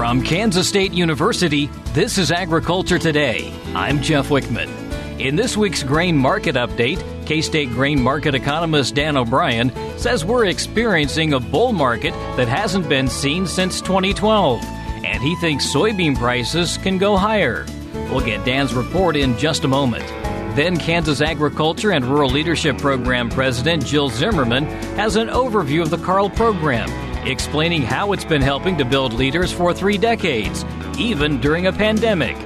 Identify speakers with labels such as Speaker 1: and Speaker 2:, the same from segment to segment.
Speaker 1: From Kansas State University, this is Agriculture Today. I'm Jeff Wickman. In this week's grain market update, K-State grain market economist Dan O'Brien says we're experiencing a bull market that hasn't been seen since 2012, and he thinks soybean prices can go higher. We'll get Dan's report in just a moment. Then Kansas Agriculture and Rural Leadership Program President Jill Zimmerman has an overview of the KARL program, explaining how it's been helping to build leaders for 3 decades, even during a pandemic.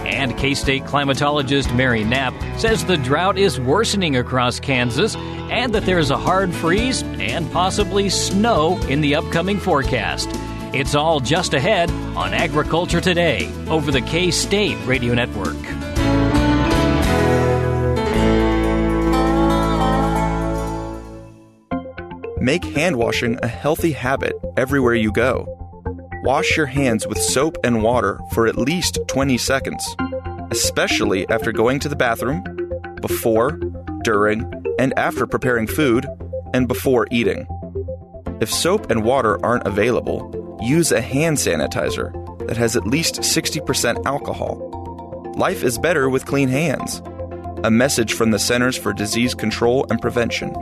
Speaker 1: And K-State climatologist Mary Knapp says the drought is worsening across Kansas and that there's a hard freeze and possibly snow in the upcoming forecast. It's all just ahead on Agriculture Today over the K-State Radio Network.
Speaker 2: Make hand washing a healthy habit everywhere you go. Wash your hands with soap and water for at least 20 seconds, especially after going to the bathroom, before, during, and after preparing food, and before eating. If soap and water aren't available, use a hand sanitizer that has at least 60% alcohol. Life is better with clean hands. A message from the Centers for Disease Control and Prevention.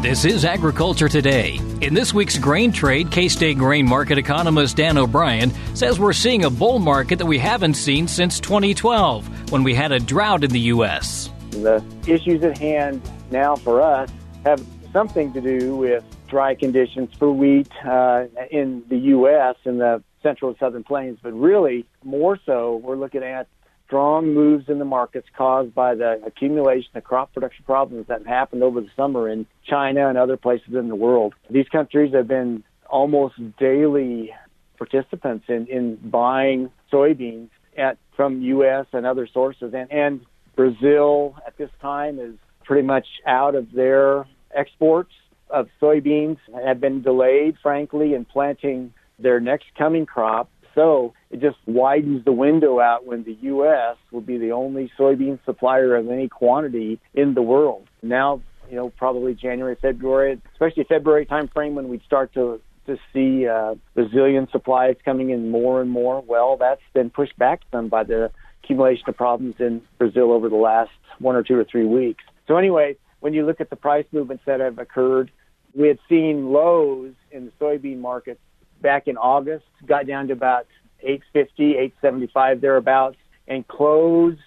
Speaker 1: This is Agriculture Today. In this week's grain trade, K-State grain market economist Dan O'Brien says we're seeing a bull market that we haven't seen since 2012, when we had a drought in the U.S.
Speaker 3: The issues at hand now for us have something to do with dry conditions for wheat in the U.S. in the central and southern plains, but really more so we're looking at strong moves in the markets caused by the accumulation of crop production problems that happened over the summer in China and other places in the world. These countries have been almost daily participants in buying soybeans from U.S. and other sources. And Brazil at this time is pretty much out of their exports of soybeans, have been delayed, frankly, in planting their next coming crop. So it just widens the window out when the U.S. will be the only soybean supplier of any quantity in the world. Now, probably January, February, especially February timeframe when we'd start to see Brazilian supplies coming in more and more. Well, that's been pushed back some by the accumulation of problems in Brazil over the last 1 or 2 or 3 weeks. So anyway, when you look at the price movements that have occurred, we had seen lows in the soybean market back in August, got down to about $8.50, $8.75 thereabouts, and closed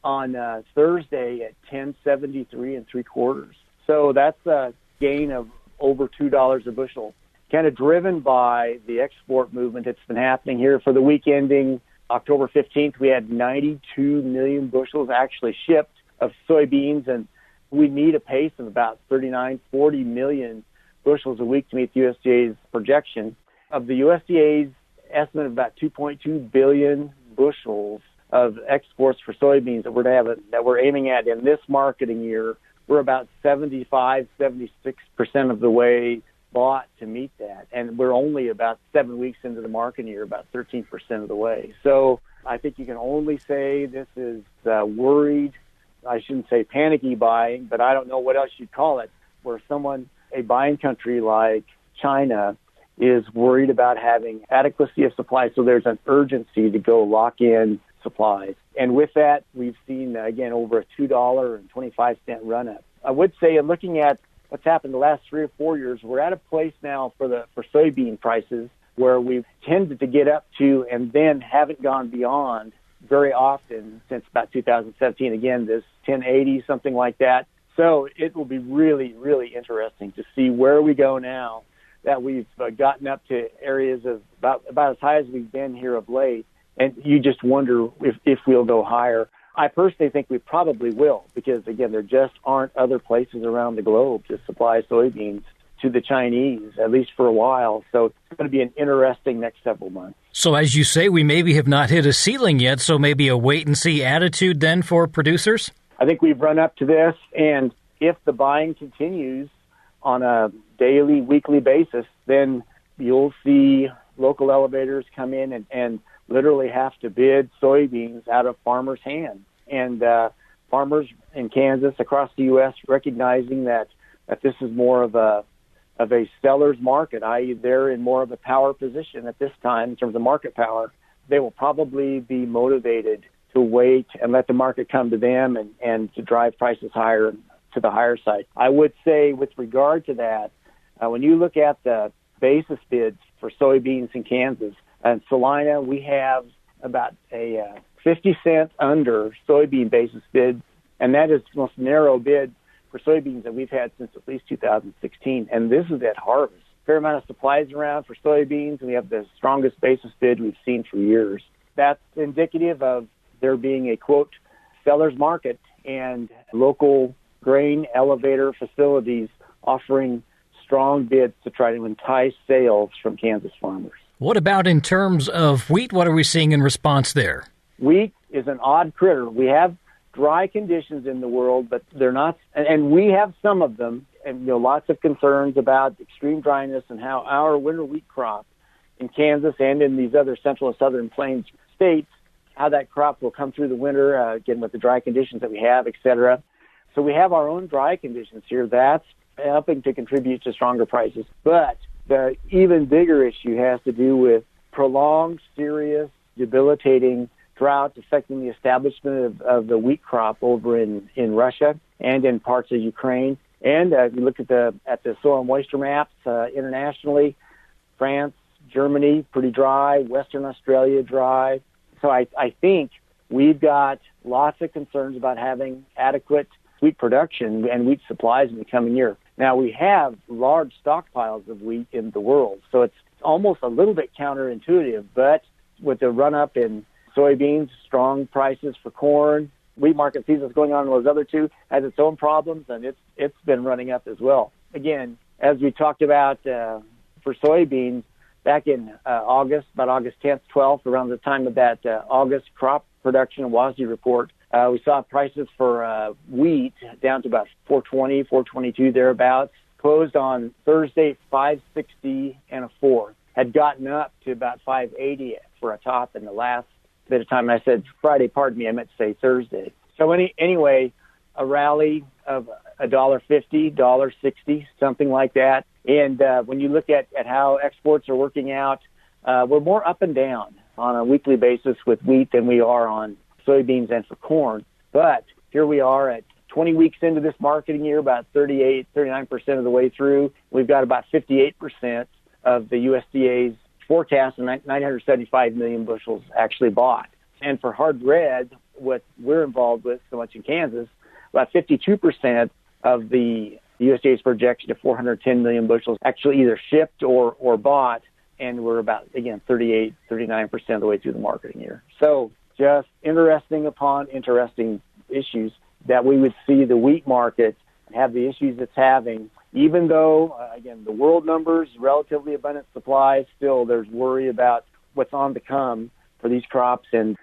Speaker 3: on Thursday at $10.73 3/4. So that's a gain of over $2 a bushel, kind of driven by the export movement that's been happening here. For the week ending October 15th, we had 92 million bushels actually shipped of soybeans, and we need a pace of about 39, 40 million bushels a week to meet the USDA's projection. Of the USDA's estimate of about 2.2 billion bushels of exports for soybeans that we're aiming at in this marketing year, we're about 75, 76% of the way bought to meet that. And we're only about 7 weeks into the marketing year, about 13% of the way. So I think you can only say this is worried, I shouldn't say panicky buying, but I don't know what else you'd call it, where a buying country like China is worried about having adequacy of supply, so there's an urgency to go lock in supplies. And with that, we've seen, again, over a $2.25 run-up. I would say, in looking at what's happened the last 3 or 4 years, we're at a place now for soybean prices where we've tended to get up to and then haven't gone beyond very often since about 2017. Again, this 1080, something like that. So it will be really, really interesting to see where we go now that we've gotten up to areas of about as high as we've been here of late. And you just wonder if we'll go higher. I personally think we probably will because, again, there just aren't other places around the globe to supply soybeans to the Chinese, at least for a while. So it's going to be an interesting next several months.
Speaker 1: So as you say, we maybe have not hit a ceiling yet, so maybe a wait-and-see attitude then for producers?
Speaker 3: I think we've run up to this, and if the buying continues on a daily, weekly basis, then you'll see local elevators come in and literally have to bid soybeans out of farmers' hands. And farmers in Kansas, across the U.S., recognizing that this is more of a of a seller's market, i.e. they're in more of a power position at this time in terms of market power. They will probably be motivated to wait and let the market come to them and to drive prices higher to the higher side. I would say with regard to that, when you look at the basis bids for soybeans in Kansas and Salina, we have about a 50 cent under soybean basis bid, and that is the most narrow bid for soybeans that we've had since at least 2016, and this is at harvest. Fair amount of supplies around for soybeans, and we have the strongest basis bid we've seen for years. That's indicative of there being a, quote, seller's market and local grain elevator facilities offering strong bids to try to entice sales from Kansas farmers.
Speaker 1: What about in terms of wheat? What are we seeing in response there?
Speaker 3: Wheat is an odd critter. We have dry conditions in the world, but they're not, and we have some of them, and lots of concerns about extreme dryness and how our winter wheat crop in Kansas and in these other central and southern plains states, how that crop will come through the winter, again, with the dry conditions that we have, et cetera. So we have our own dry conditions here. That's helping to contribute to stronger prices. But the even bigger issue has to do with prolonged, serious, debilitating drought affecting the establishment of the wheat crop over in Russia and in parts of Ukraine. And if you look at the soil moisture maps internationally, France, Germany, pretty dry, Western Australia, dry. So I think we've got lots of concerns about having adequate wheat production and wheat supplies in the coming year. Now, we have large stockpiles of wheat in the world, so it's almost a little bit counterintuitive, but with the run-up in soybeans, strong prices for corn, wheat market seasons going on in those other two has its own problems, and it's been running up as well. Again, as we talked about for soybeans, back in August, about August 10th, 12th, around the time of that August crop production and WASDE report, we saw prices for wheat down to about $4.20, $4.22 thereabouts. Closed on Thursday, $5.60 and a 4. Had gotten up to about $5.80 for a top in the last bit of time. And I said Friday, pardon me, I meant to say Thursday. So anyway, a rally of $1.50, $1.60, something like that. And when you look at how exports are working out, we're more up and down on a weekly basis with wheat than we are on soybeans and for corn. But here we are at 20 weeks into this marketing year, about 39% of the way through. We've got about 58% of the USDA's forecast of 975 million bushels actually bought. And for hard red, what we're involved with so much in Kansas, about 52% of the USDA's projection of 410 million bushels actually either shipped or bought, and we're about, again, 39% of the way through the marketing year. So just interesting upon interesting issues that we would see the wheat market have the issues it's having, even though, again, the world numbers, relatively abundant supplies, still there's worry about what's on to come for these crops. And,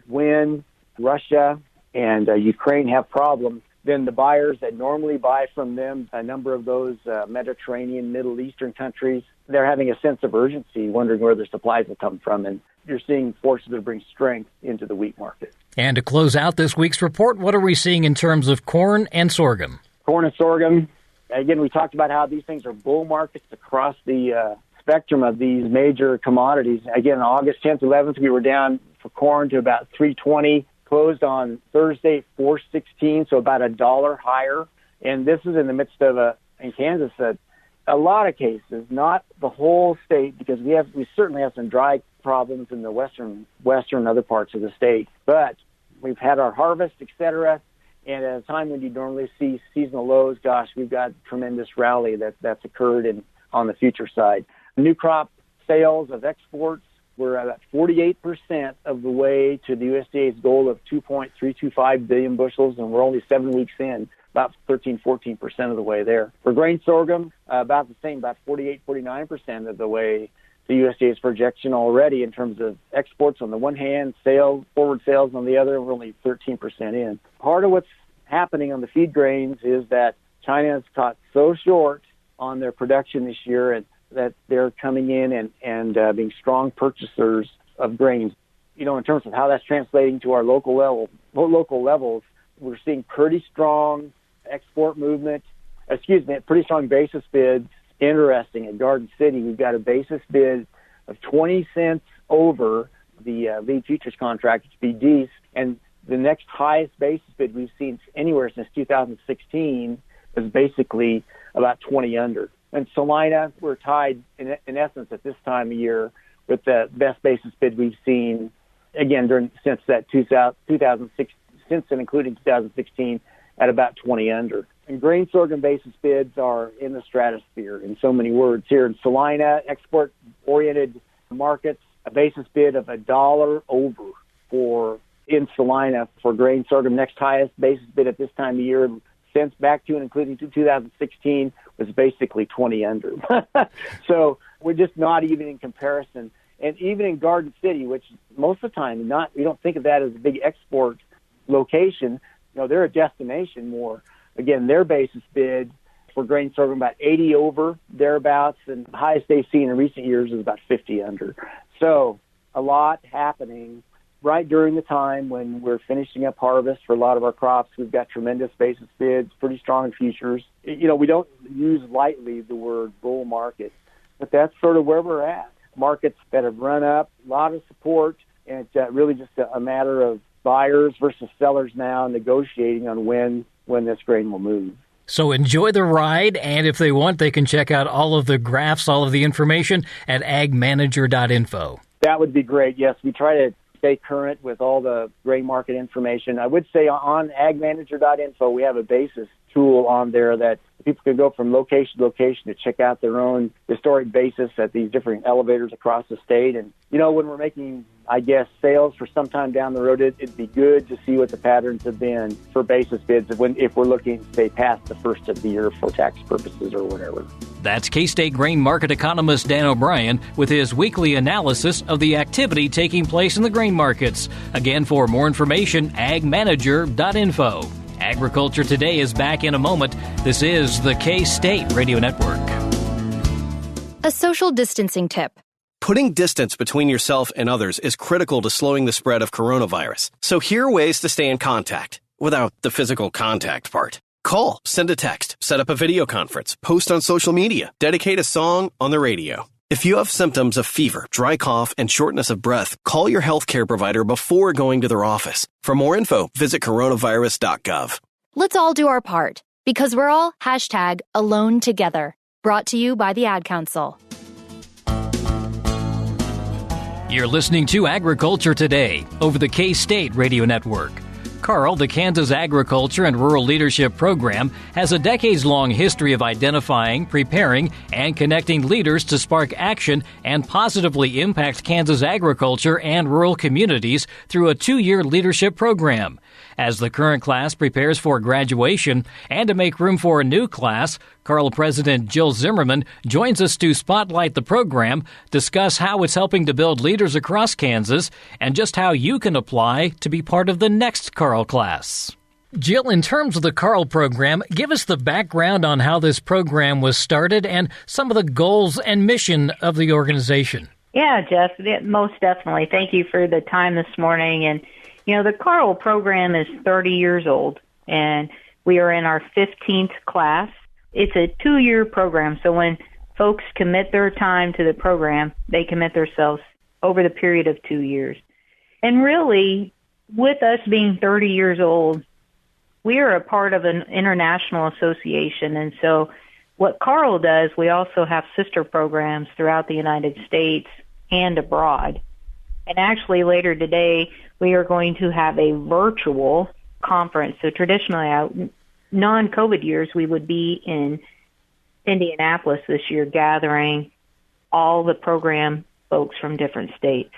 Speaker 3: when Russia and Ukraine have problems, then the buyers that normally buy from them, a number of those Mediterranean, Middle Eastern countries, they're having a sense of urgency, wondering where their supplies will come from. And you're seeing forces that bring strength into the wheat market.
Speaker 1: And to close out this week's report, what are we seeing in terms of corn and sorghum?
Speaker 3: Corn and sorghum, again, we talked about how these things are bull markets across the spectrum of these major commodities. Again, August 10th, 11th, we were down for corn to about $3.20. Closed on Thursday, $4.16, so about $1 higher. And this is in the midst of in Kansas, a lot of cases, not the whole state, because we certainly have some dry problems in the western other parts of the state. But we've had our harvest, et cetera, and at a time when you normally see seasonal lows, gosh, we've got tremendous rally that's occurred on the future side. New crop sales of exports, we're at 48% of the way to the USDA's goal of 2.325 billion bushels, and we're only 7 weeks in, about 14% of the way there. For grain sorghum, about the same, about 49% of the way to USDA's projection already in terms of exports on the one hand, forward sales on the other, we're only 13% in. Part of what's happening on the feed grains is that China has caught so short on their production this year and that they're coming in and being strong purchasers of grains. In terms of how that's translating to our local levels, we're seeing pretty strong export movement, pretty strong basis bids interesting. At Garden City, we've got a basis bid of 20 cents over the lead futures contract, BDs, and the next highest basis bid we've seen anywhere since 2016 is basically about 20 under. And Salina, we're tied in essence at this time of year with the best basis bid we've seen again since that 2006, since and including 2016, at about 20 under. And grain sorghum basis bids are in the stratosphere in so many words here. In Salina, export-oriented markets, a basis bid of $1 over in Salina for grain sorghum. Next highest basis bid at this time of year since back to and including 2016 was basically 20 under. So we're just not even in comparison. And even in Garden City, which most of the time we don't think of that as a big export location, they're a destination more. Again, their basis bid for grain sorghum about 80 over, thereabouts, and the highest they've seen in recent years is about 50 under. So a lot happening right during the time when we're finishing up harvest for a lot of our crops. We've got tremendous basis bids, pretty strong futures. We don't use lightly the word bull market, but that's sort of where we're at. Markets that have run up, a lot of support, and it's really just a matter of buyers versus sellers now negotiating on when this grain will move.
Speaker 1: So enjoy the ride, and if they want, they can check out all of the graphs, all of the information at agmanager.info.
Speaker 3: That would be great. Yes, we try to stay current with all the grain market information. I would say on agmanager.info, we have a basis tool on there that people can go from location to location to check out their own historic basis at these different elevators across the state. And, when we're making, sales for some time down the road, it'd be good to see what the patterns have been for basis bids if we're looking, say, past the first of the year for tax purposes or whatever.
Speaker 1: That's K-State grain market economist Dan O'Brien with his weekly analysis of the activity taking place in the grain markets. Again, for more information, agmanager.info. Agriculture Today is back in a moment. This is the K-State Radio Network.
Speaker 4: A social distancing tip.
Speaker 5: Putting distance between yourself and others is critical to slowing the spread of coronavirus. So here are ways to stay in contact without the physical contact part. Call, send a text, set up a video conference, post on social media, dedicate a song on the radio. If you have symptoms of fever, dry cough, and shortness of breath, call your healthcare provider before going to their office. For more info, visit coronavirus.gov.
Speaker 4: Let's all do our part, because we're all #AloneTogether. Brought to you by the Ad Council.
Speaker 1: You're listening to Agriculture Today over the K-State Radio Network. KARL, the Kansas Agriculture and Rural Leadership Program, has a decades-long history of identifying, preparing, and connecting leaders to spark action and positively impact Kansas agriculture and rural communities through a 2-year leadership program. As the current class prepares for graduation and to make room for a new class, KARL President Jill Zimmerman joins us to spotlight the program, discuss how it's helping to build leaders across Kansas, and just how you can apply to be part of the next KARL class. Jill, in terms of the KARL program, give us the background on how this program was started and some of the goals and mission of the organization.
Speaker 6: Yeah, Jeff, most definitely. Thank you for the time this morning. And the KARL program is 30 years old, and we are in our 15th class. It's a 2-year program, so when folks commit their time to the program, they commit themselves over the period of 2 years. And really, with us being 30 years old, we are a part of an international association, and so what KARL does, we also have sister programs throughout the United States and abroad. And actually later today, we are going to have a virtual conference. So traditionally, non-COVID years, we would be in Indianapolis this year gathering all the program folks from different states.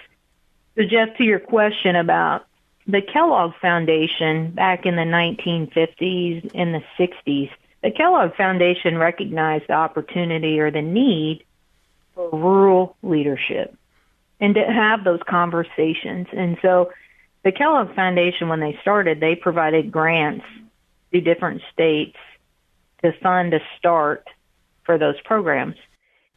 Speaker 6: So Jeff, to your question about the Kellogg Foundation back in the 1950s and the 60s, the Kellogg Foundation recognized the opportunity or the need for rural leadership and to have those conversations. And so the Kellogg Foundation, when they started, they provided grants to different states to fund a start for those programs.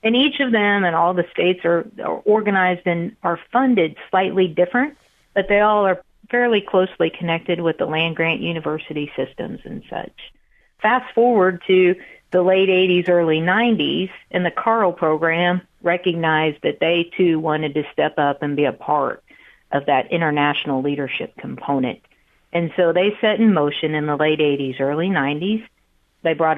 Speaker 6: And each of them and all the states are organized and are funded slightly different, but they all are fairly closely connected with the land-grant university systems and such. Fast forward to the late 80s, early 90s, and the KARL program recognized that they too wanted to step up and be a part of that international leadership component. And so they set in motion in the late 80s, early 90s. They brought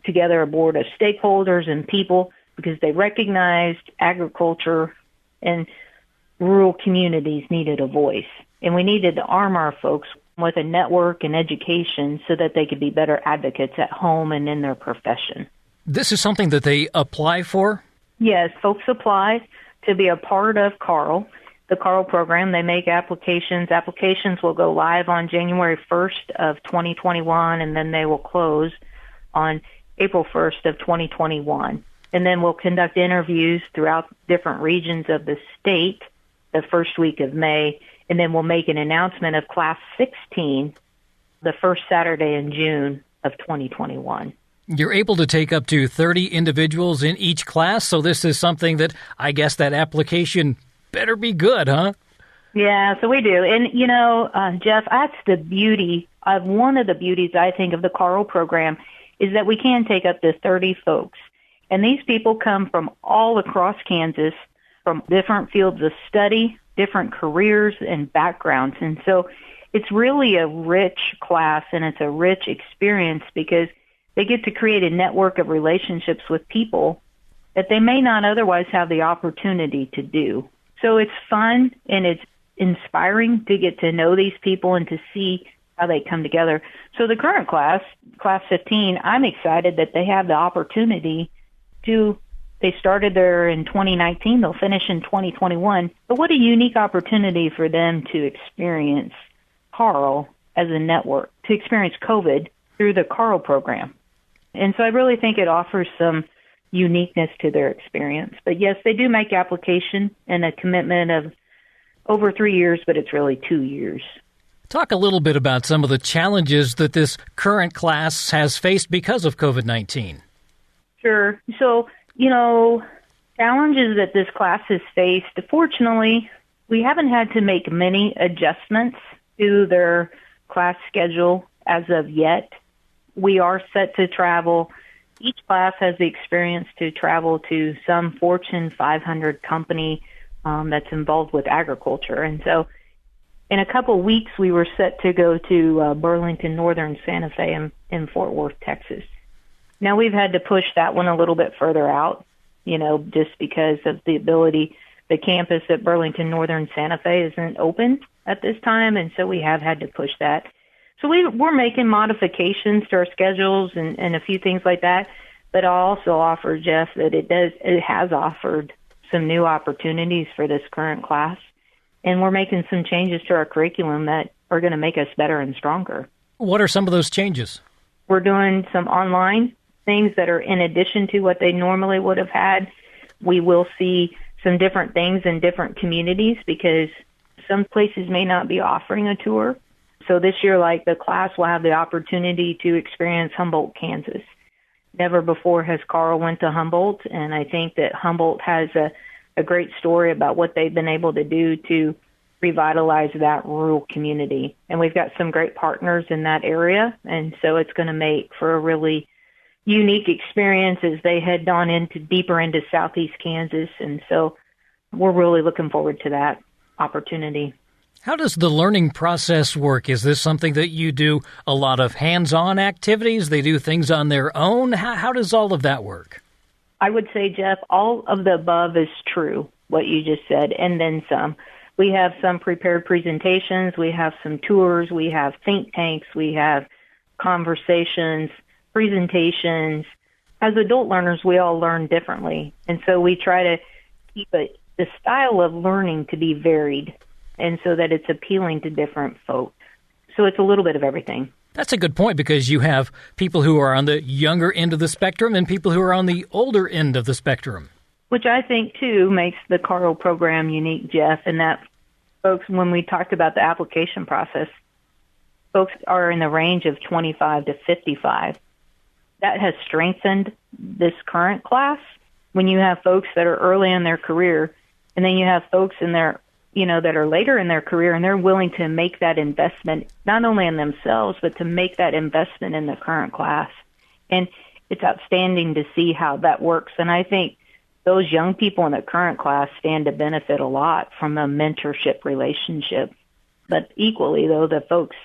Speaker 6: together a board of stakeholders and people because they recognized agriculture and rural communities needed a voice. And we needed to arm our folks with a network and education so that they could be better advocates at home and in their profession.
Speaker 1: This is something that they apply for?
Speaker 6: Yes, folks apply to be a part of KARL, the KARL program. They make applications. Applications will go live on January 1st of 2021, and then they will close on April 1st of 2021. And then we'll conduct interviews throughout different regions of the state the first week of May, and then we'll make an announcement of Class 16 the first Saturday in June of 2021.
Speaker 1: You're able to take up to 30 individuals in each class, so this is something that I guess that application better be good, huh?
Speaker 6: Yeah, so we do. And, Jeff, that's the beauty of one of the beauties, I think, of the KARL program is that we can take up to 30 folks. And these people come from all across Kansas, from different fields of study, different careers and backgrounds. And so it's really a rich class and it's a rich experience because they get to create a network of relationships with people that they may not otherwise have the opportunity to do. So it's fun and it's inspiring to get to know these people and to see how they come together. So the current class, Class 15, I'm excited that they have the opportunity to, they started there in 2019, they'll finish in 2021. But what a unique opportunity for them to experience KARL as a network, to experience COVID through the KARL program. And so I really think it offers some uniqueness to their experience. But yes, they do make application and a commitment of over 3 years, but it's really 2 years.
Speaker 1: Talk a little bit about some of the challenges that this current class has faced because of COVID-19.
Speaker 6: Sure. So, challenges that this class has faced, fortunately, we haven't had to make many adjustments to their class schedule as of yet. We are set to travel. Each class has the experience to travel to some Fortune 500 company that's involved with agriculture. And so in a couple of weeks, we were set to go to Burlington Northern Santa Fe in Fort Worth, Texas. Now, we've had to push that one a little bit further out, just because of the ability. The campus at Burlington Northern Santa Fe isn't open at this time, and so we have had to push that. So we're making modifications to our schedules and a few things like that. But I'll also offer, Jeff, that it has offered some new opportunities for this current class. And we're making some changes to our curriculum that are going to make us better and stronger.
Speaker 1: What are some of those changes?
Speaker 6: We're doing some online things that are in addition to what they normally would have had. We will see some different things in different communities because some places may not be offering a tour. So this year, the class will have the opportunity to experience Humboldt, Kansas. Never before has KARL went to Humboldt, and I think that Humboldt has a great story about what they've been able to do to revitalize that rural community. And we've got some great partners in that area, and so it's going to make for a really unique experience as they head on deeper into southeast Kansas. And so we're really looking forward to that opportunity.
Speaker 1: How does the learning process work? Is this something that you do a lot of hands-on activities? They do things on their own? How does all of that work?
Speaker 6: I would say, Jeff, all of the above is true, what you just said, and then some. We have some prepared presentations. We have some tours. We have think tanks. We have conversations, presentations. As adult learners, we all learn differently. And so we try to keep the style of learning to be varied, and so that it's appealing to different folks. So it's a little bit of everything.
Speaker 1: That's a good point because you have people who are on the younger end of the spectrum and people who are on the older end of the spectrum.
Speaker 6: Which I think, too, makes the KARL program unique, Jeff, and that folks, when we talked about the application process, folks are in the range of 25 to 55. That has strengthened this current class when you have folks that are early in their career, and then you have folks in their that are later in their career, and they're willing to make that investment, not only in themselves, but to make that investment in the current class. And it's outstanding to see how that works. And I think those young people in the current class stand to benefit a lot from a mentorship relationship. But equally, though, the folks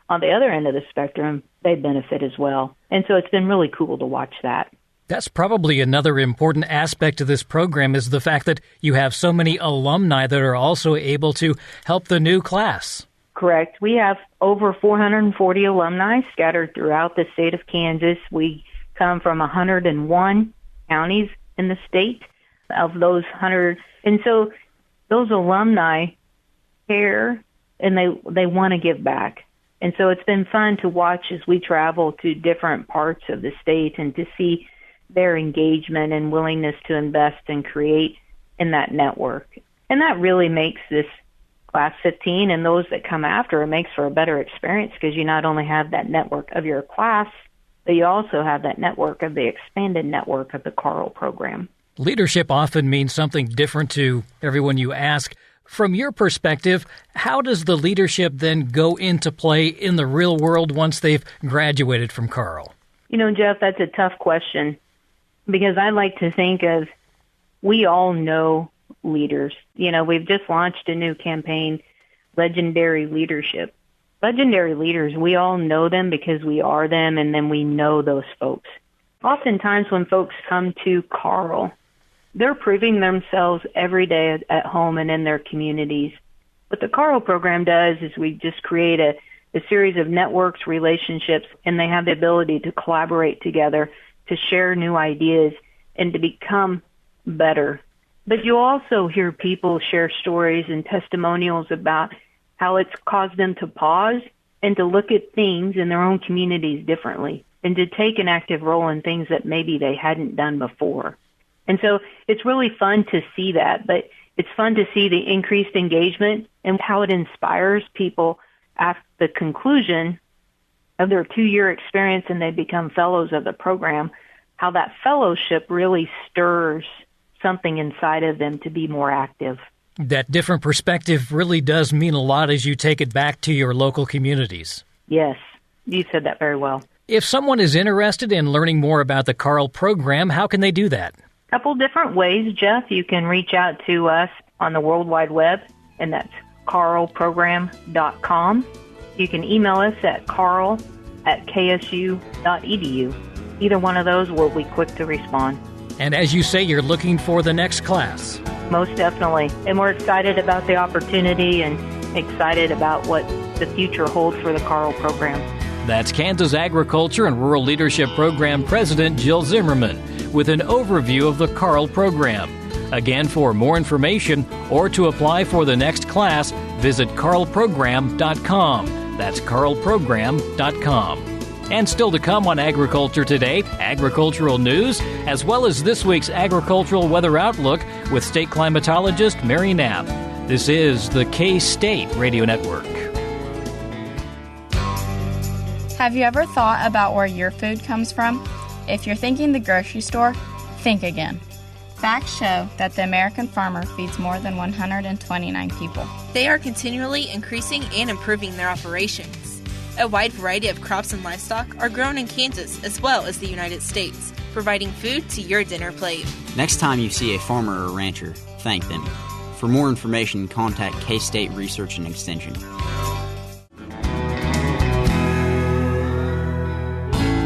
Speaker 6: on the other end of the spectrum, they benefit as well. And so it's been really cool to watch that.
Speaker 1: That's probably another important aspect of this program is the fact that you have so many alumni that are also able to help the new class.
Speaker 6: Correct. We have over 440 alumni scattered throughout the state of Kansas. We come from 101 counties in the state of those 100. And so those alumni care and they want to give back. And so it's been fun to watch as we travel to different parts of the state and to see their engagement and willingness to invest and create in that network. And that really makes this Class 15 and those that come after, it makes for a better experience because you not only have that network of your class, but you also have that network of the expanded network of the KARL program.
Speaker 1: Leadership often means something different to everyone you ask. From your perspective, how does the leadership then go into play in the real world once they've graduated from KARL?
Speaker 6: You know, Jeff, that's a tough question because I like to think of we all know leaders. You know, we've just launched a new campaign, Legendary Leadership. Legendary leaders, we all know them because we are them, and then we know those folks. Oftentimes when folks come to KARL, they're proving themselves every day at home and in their communities. What the KARL program does is we just create a series of networks, relationships, and they have the ability to collaborate together, to share new ideas, and to become better. But you also hear people share stories and testimonials about how it's caused them to pause and to look at things in their own communities differently and to take an active role in things that maybe they hadn't done before. And so it's really fun to see that, but it's fun to see the increased engagement and how it inspires people at the conclusion of their 2-year experience and they become fellows of the program, how that fellowship really stirs something inside of them to be more active.
Speaker 1: That different perspective really does mean a lot as you take it back to your local communities.
Speaker 6: Yes, you said that very well.
Speaker 1: If someone is interested in learning more about the KARL program, how can they do that?
Speaker 6: A couple different ways, Jeff. You can reach out to us on the World Wide Web, and that's karlprogram.com. You can email us at karl@ksu.edu. Either one of those will be quick to respond.
Speaker 1: And as you say, you're looking for the next class.
Speaker 6: Most definitely. And we're excited about the opportunity and excited about what the future holds for the KARL program.
Speaker 1: That's Kansas Agriculture and Rural Leadership Program President Jill Zimmerman with an overview of the KARL program. Again, for more information or to apply for the next class, visit karlprogram.com. That's karlprogram.com. And still to come on Agriculture Today, agricultural news, as well as this week's agricultural weather outlook with state climatologist Mary Knapp. This is the K-State Radio Network.
Speaker 7: Have you ever thought about where your food comes from? If you're thinking the grocery store, think again. Facts show that the American farmer feeds more than 129 people.
Speaker 8: They are continually increasing and improving their operations. A wide variety of crops and livestock are grown in Kansas as well as the United States, providing food to your dinner plate.
Speaker 9: Next time you see a farmer or rancher, thank them. For more information, contact K-State Research and Extension.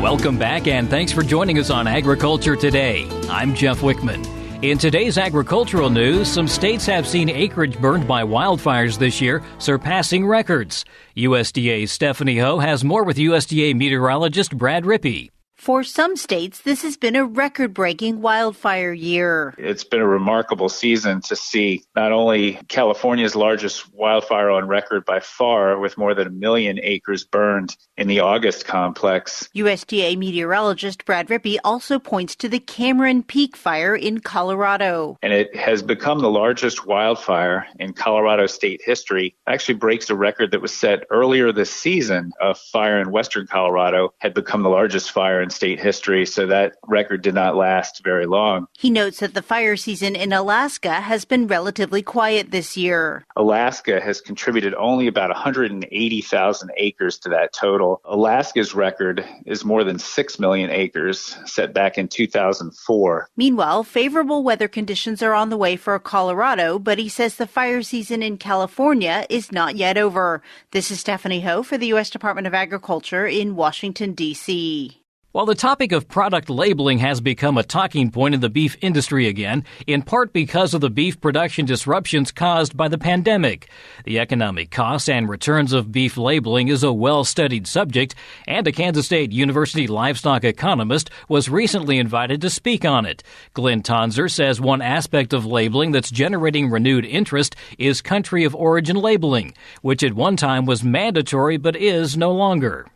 Speaker 1: Welcome back, and thanks for joining us on Agriculture Today. I'm Jeff Wickman. In today's agricultural news, some states have seen acreage burned by wildfires this year, surpassing records. USDA's Stephanie Ho has more with USDA meteorologist Brad Rippey.
Speaker 10: For some states, this has been a record-breaking wildfire year.
Speaker 11: It's been a remarkable season to see not only California's largest wildfire on record by far, with more than 1 million acres burned in the August complex.
Speaker 10: USDA meteorologist Brad Rippey also points to the Cameron Peak fire in Colorado.
Speaker 11: And it has become the largest wildfire in Colorado state history. It actually breaks a record that was set earlier this season. A fire in western Colorado had become the largest fire in state history, so that record did not last very long.
Speaker 10: He notes that the fire season in Alaska has been relatively quiet this year.
Speaker 11: Alaska has contributed only about 180,000 acres to that total. Alaska's record is more than 6 million acres, set back in 2004.
Speaker 10: Meanwhile, favorable weather conditions are on the way for Colorado, but he says the fire season in California is not yet over. This is Stephanie Ho for the U.S. Department of Agriculture in Washington, D.C.
Speaker 1: While the topic of product labeling has become a talking point in the beef industry again, in part because of the beef production disruptions caused by the pandemic, the economic costs and returns of beef labeling is a well-studied subject, and a Kansas State University livestock economist was recently invited to speak on it. Glenn Tonzer says one aspect of labeling that's generating renewed interest is country of origin labeling, which at one time was mandatory but is no longer.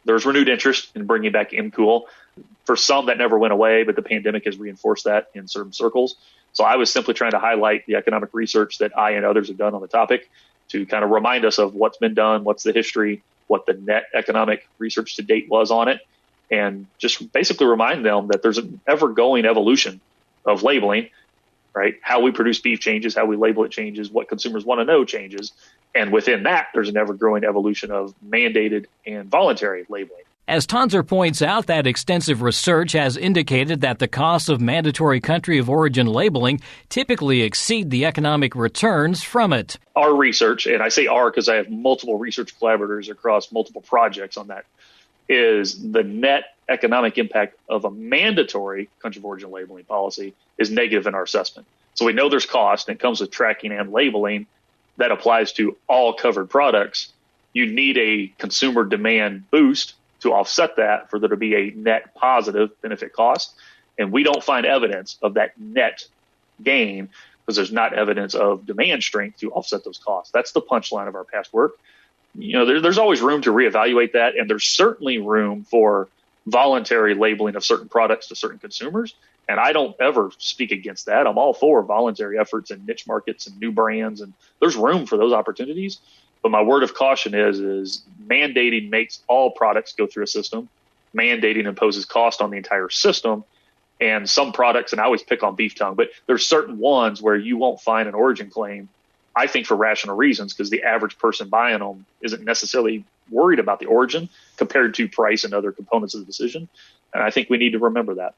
Speaker 12: There's renewed interest in bringing back MCOOL. For some, that never went away, but the pandemic has reinforced that in certain circles. So I was simply trying to highlight the economic research that I and others have done on the topic to kind of remind us of what's been done, what's the history, what the net economic research to date was on it, and just basically remind them that there's an ever-going evolution of labeling, right? How we produce beef changes, how we label it changes, what consumers want to know changes. And within that, there's an ever-growing evolution of mandated and voluntary labeling.
Speaker 1: As Tonzer points out, that extensive research has indicated that the costs of mandatory country of origin labeling typically exceed the economic returns from it.
Speaker 12: Our research, and I say our because I have multiple research collaborators across multiple projects on that, is the net economic impact of a mandatory country of origin labeling policy is negative in our assessment. So we know there's cost, and it comes with tracking and labeling. That applies to all covered products. You need a consumer demand boost to offset that for there to be a net positive benefit cost. And we don't find evidence of that net gain because there's not evidence of demand strength to offset those costs. That's the punchline of our past work. There's always room to reevaluate that. And there's certainly room for voluntary labeling of certain products to certain consumers. And I don't ever speak against that. I'm all for voluntary efforts in niche markets and new brands, and there's room for those opportunities. But my word of caution is mandating makes all products go through a system. Mandating imposes cost on the entire system. And some products, and I always pick on beef tongue, but there's certain ones where you won't find an origin claim, I think for rational reasons, because the average person buying them isn't necessarily worried about the origin compared to price and other components of the decision. And I think we need to remember that.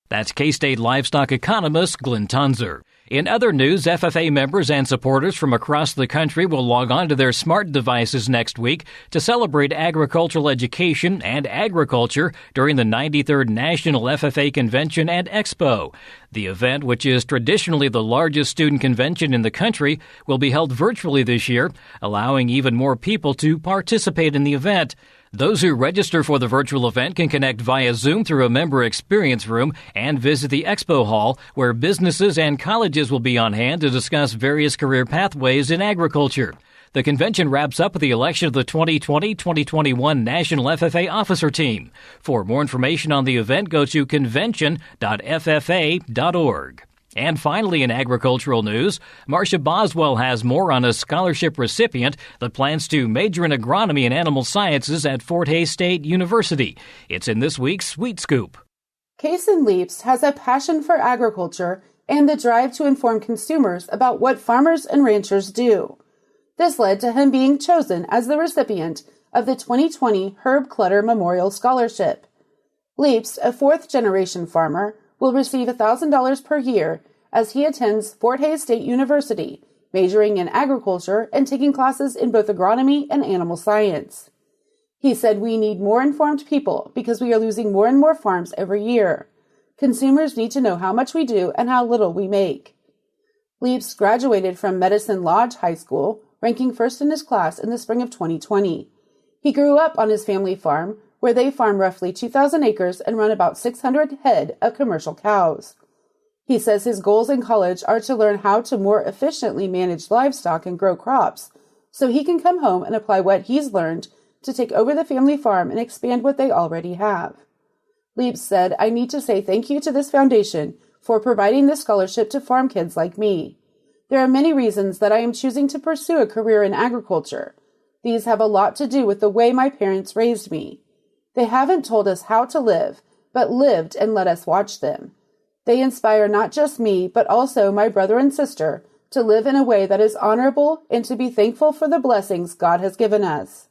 Speaker 1: That's K-State livestock economist Glenn Tonzer. In other news, FFA members and supporters from across the country will log on to their smart devices next week to celebrate agricultural education and agriculture during the 93rd National FFA Convention and Expo. The event, which is traditionally the largest student convention in the country, will be held virtually this year, allowing even more people to participate in the event. Those who register for the virtual event can connect via Zoom through a member experience room and visit the expo hall, where businesses and colleges will be on hand to discuss various career pathways in agriculture. The convention wraps up with the election of the 2020-2021 National FFA Officer Team. For more information on the event, go to convention.ffa.org. And finally, in agricultural news, Marcia Boswell has more on a scholarship recipient that plans to major in agronomy and animal sciences at Fort Hays State University. It's in this week's Sweet Scoop.
Speaker 13: Kason Leaps has a passion for agriculture and the drive to inform consumers about what farmers and ranchers do. This led to him being chosen as the recipient of the 2020 Herb Clutter Memorial Scholarship. Leaps, a fourth-generation farmer, will receive $1,000 per year as he attends Fort Hays State University, majoring in agriculture and taking classes in both agronomy and animal science. He said, "We need more informed people because we are losing more and more farms every year. Consumers need to know how much we do and how little we make." Leaps graduated from Medicine Lodge High School, ranking first in his class in the spring of 2020. He grew up on his family farm, where they farm roughly 2,000 acres and run about 600 head of commercial cows. He says his goals in college are to learn how to more efficiently manage livestock and grow crops, so he can come home and apply what he's learned to take over the family farm and expand what they already have. Leaps said, "I need to say thank you to this foundation for providing this scholarship to farm kids like me. There are many reasons that I am choosing to pursue a career in agriculture. These have a lot to do with the way my parents raised me. They haven't told us how to live, but lived and let us watch them. They inspire not just me, but also my brother and sister to live in a way that is honorable and to be thankful for the blessings God has given us.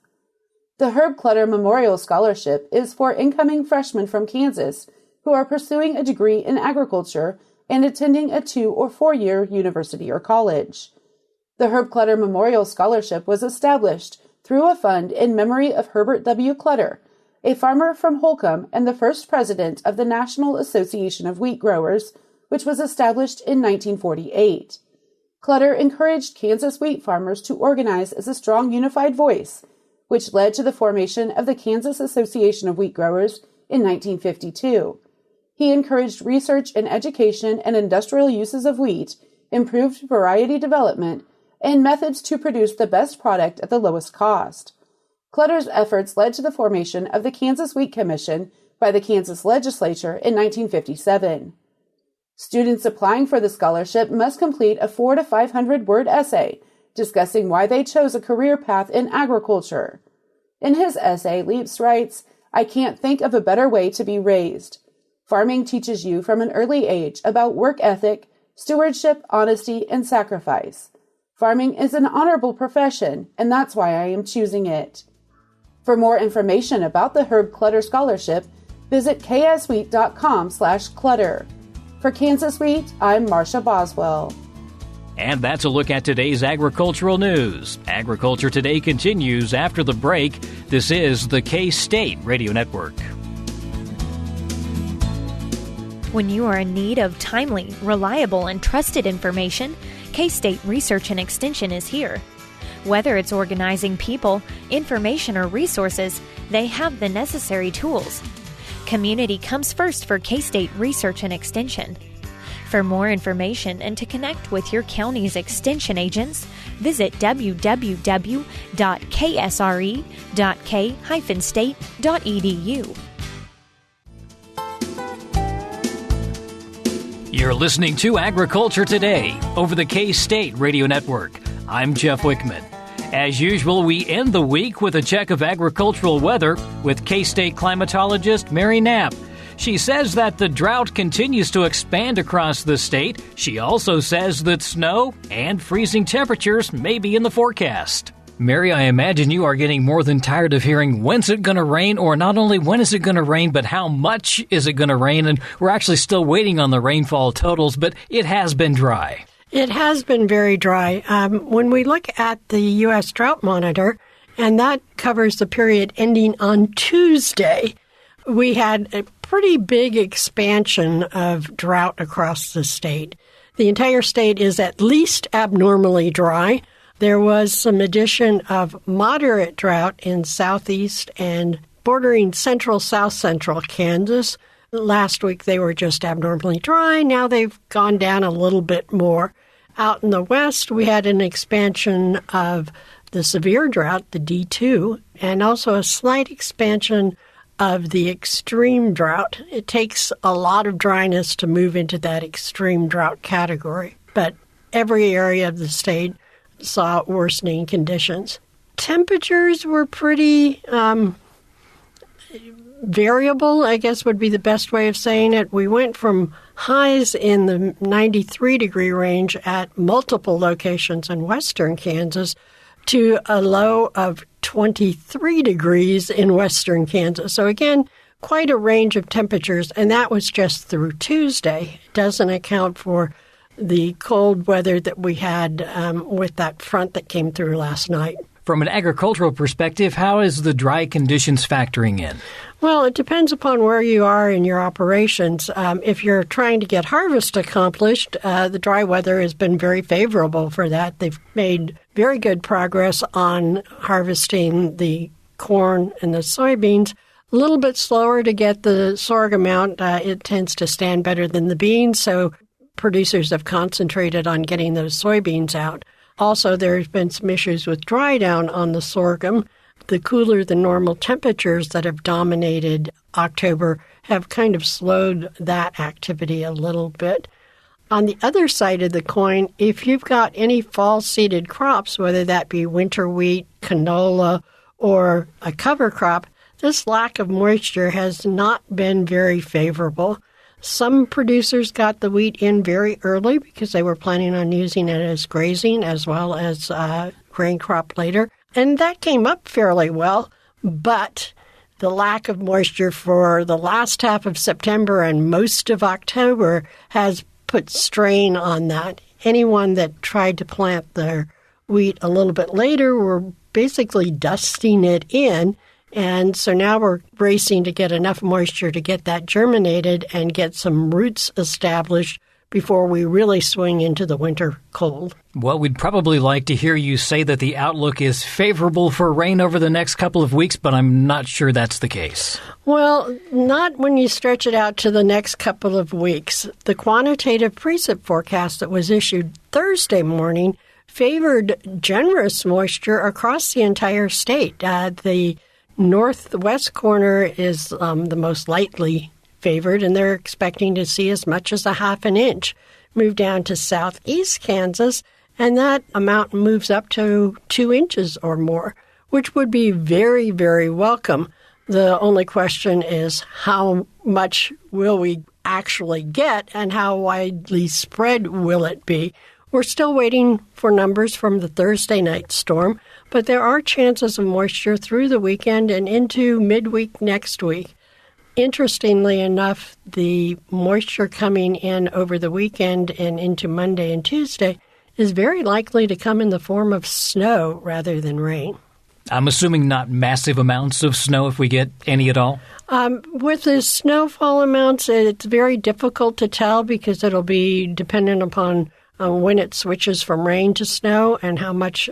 Speaker 13: The Herb Clutter Memorial Scholarship is for incoming freshmen from Kansas who are pursuing a degree in agriculture and attending a 2 or 4 year university or college. The Herb Clutter Memorial Scholarship was established through a fund in memory of Herbert W. Clutter, a farmer from Holcomb and the first president of the National Association of Wheat Growers, which was established in 1948. Clutter encouraged Kansas wheat farmers to organize as a strong unified voice, which led to the formation of the Kansas Association of Wheat Growers in 1952. He encouraged research and education and industrial uses of wheat, improved variety development, and methods to produce the best product at the lowest cost. Clutter's efforts led to the formation of the Kansas Wheat Commission by the Kansas legislature in 1957. Students applying for the scholarship must complete a 400 to 500 word essay discussing why they chose a career path in agriculture. In his essay, Leaps writes, "I can't think of a better way to be raised. Farming teaches you from an early age about work ethic, stewardship, honesty, and sacrifice. Farming is an honorable profession, and that's why I am choosing it." For more information about the Herb Clutter Scholarship, visit kswheat.com/clutter. For Kansas Wheat, I'm Marcia Boswell.
Speaker 1: And that's a look at today's agricultural news. Agriculture Today continues after the break. This is the K-State Radio Network.
Speaker 14: When you are in need of timely, reliable, and trusted information, K-State Research and Extension is here. Whether it's organizing people, information, or resources, they have the necessary tools. Community comes first for K-State Research and Extension. For more information and to connect with your county's extension agents, visit www.ksre.k-state.edu.
Speaker 1: You're listening to Agriculture Today over the K-State Radio Network. I'm Jeff Wickman. As usual, we end the week with a check of agricultural weather with K-State climatologist Mary Knapp. She says that the drought continues to expand across the state. She also says that snow and freezing temperatures may be in the forecast. Mary, I imagine you are getting more than tired of hearing when's it going to rain, or not only when is it going to rain, but how much is it going to rain? And we're actually still waiting on the rainfall totals, but it has been dry.
Speaker 15: It has been very dry. When we look at the U.S. Drought Monitor, and that covers the period ending on Tuesday, we had a pretty big expansion of drought across the state. The entire state is at least abnormally dry. There was some addition of moderate drought in southeast and bordering south central Kansas. Last week they were just abnormally dry. Now they've gone down a little bit more. Out in the west, we had an expansion of the severe drought, the D2, and also a slight expansion of the extreme drought. It takes a lot of dryness to move into that extreme drought category, but every area of the state saw worsening conditions. Temperatures were pretty variable, I guess would be the best way of saying it. We went from highs in the 93-degree range at multiple locations in western Kansas to a low of 23 degrees in western Kansas. So again, quite a range of temperatures, and that was just through Tuesday. It doesn't account for the cold weather that we had with that front that came through last night.
Speaker 1: From an agricultural perspective, how is the dry conditions factoring in?
Speaker 15: Well, it depends upon where you are in your operations. If you're trying to get harvest accomplished, the dry weather has been very favorable for that. They've made very good progress on harvesting the corn and the soybeans. A little bit slower to get the sorghum out. It tends to stand better than the beans, so producers have concentrated on getting those soybeans out. Also, there's been some issues with dry down on the sorghum. The cooler than normal temperatures that have dominated October have kind of slowed that activity a little bit. On the other side of the coin, if you've got any fall-seeded crops, whether that be winter wheat, canola, or a cover crop, this lack of moisture has not been very favorable. Some producers got the wheat in very early because they were planning on using it as grazing as well as grain crop later. And that came up fairly well, but the lack of moisture for the last half of September and most of October has put strain on that. Anyone that tried to plant their wheat a little bit later were basically dusting it in. And so now we're racing to get enough moisture to get that germinated and get some roots established before we really swing into the winter cold.
Speaker 1: Well, we'd probably like to hear you say that the outlook is favorable for rain over the next couple of weeks, but I'm not sure that's the case.
Speaker 15: Well, not when you stretch it out to the next couple of weeks. The quantitative precip forecast that was issued Thursday morning favored generous moisture across the entire state. The northwest corner is the most lightly favored, and they're expecting to see as much as a half an inch. Move down to southeast Kansas, and that amount moves up to 2 inches or more, which would be very, very welcome. The only question is how much will we actually get and how widely spread will it be? We're still waiting for numbers from the Thursday night storm, but there are chances of moisture through the weekend and into midweek next week. Interestingly enough, the moisture coming in over the weekend and into Monday and Tuesday is very likely to come in the form of snow rather than rain.
Speaker 1: I'm assuming not massive amounts of snow if we get any at all?
Speaker 15: With the snowfall amounts, it's very difficult to tell because it'll be dependent upon when it switches from rain to snow and how much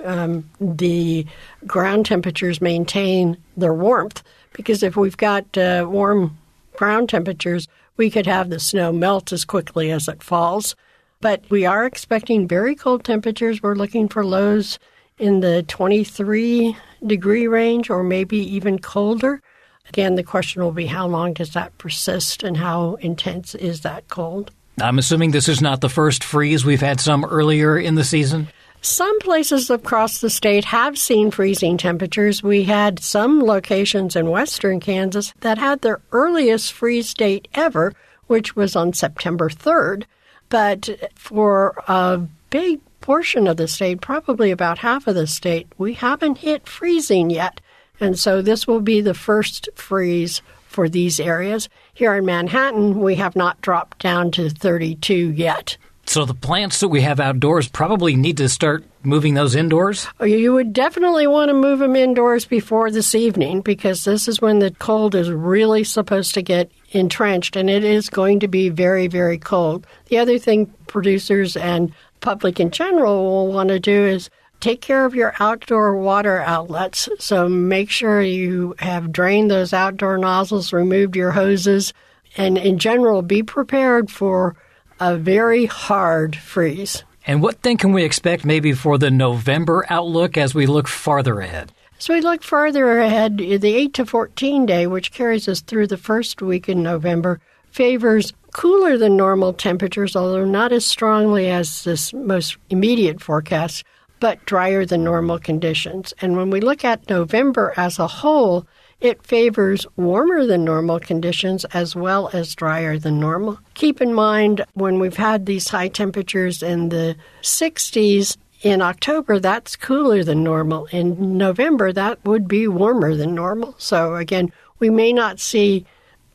Speaker 15: the ground temperatures maintain their warmth. Because if we've got warm ground temperatures, we could have the snow melt as quickly as it falls. But we are expecting very cold temperatures. We're looking for lows in the 23-degree range or maybe even colder. Again, the question will be how long does that persist and how intense is that cold?
Speaker 1: I'm assuming this is not the first freeze. We've had some earlier in the season.
Speaker 15: Some places across the state have seen freezing temperatures. We had some locations in western Kansas that had their earliest freeze date ever, which was on September 3rd. But for a big portion of the state, probably about half of the state, we haven't hit freezing yet. And so this will be the first freeze for these areas. Here in Manhattan, we have not dropped down to 32 yet.
Speaker 1: So the plants that we have outdoors probably need to start moving those indoors?
Speaker 15: You would definitely want to move them indoors before this evening because this is when the cold is really supposed to get entrenched, and it is going to be very, very cold. The other thing producers and public in general will want to do is take care of your outdoor water outlets. So make sure you have drained those outdoor nozzles, removed your hoses, and in general, be prepared for a very hard freeze.
Speaker 1: And what then can we expect maybe for the November outlook as we look farther ahead?
Speaker 15: As we look farther ahead, the 8 to 14 day, which carries us through the first week in November, favors cooler than normal temperatures, although not as strongly as this most immediate forecast, but drier than normal conditions. And when we look at November as a whole, it favors warmer than normal conditions as well as drier than normal. Keep in mind, when we've had these high temperatures in the 60s, in October, that's cooler than normal. In November, that would be warmer than normal. So again, we may not see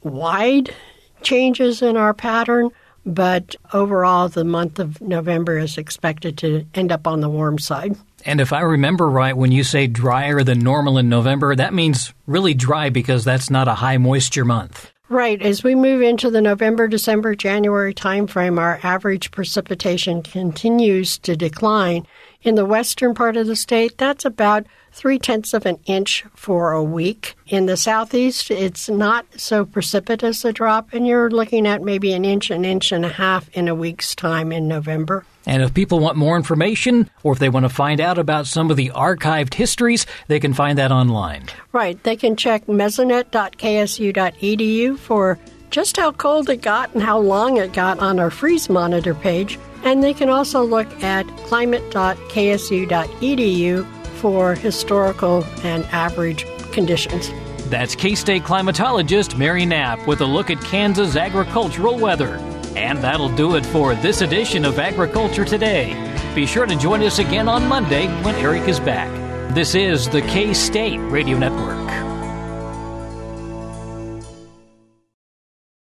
Speaker 15: wide changes in our pattern, but overall, the month of November is expected to end up on the warm side.
Speaker 1: And if I remember right, when you say drier than normal in November, that means really dry because that's not a high moisture month.
Speaker 15: Right. As we move into the November, December, January timeframe, our average precipitation continues to decline. In the western part of the state, that's about 0.3 of an inch for a week. In the southeast, it's not so precipitous a drop, and you're looking at maybe an inch and a half in a week's time in November.
Speaker 1: And if people want more information, or if they want to find out about some of the archived histories, they can find that online.
Speaker 15: Right. They can check mesonet.ksu.edu for just how cold it got and how long it got on our freeze monitor page. And they can also look at climate.ksu.edu for historical and average conditions.
Speaker 1: That's K-State climatologist Mary Knapp with a look at Kansas agricultural weather. And that'll do it for this edition of Agriculture Today. Be sure to join us again on Monday when Eric is back. This is the K-State Radio Network.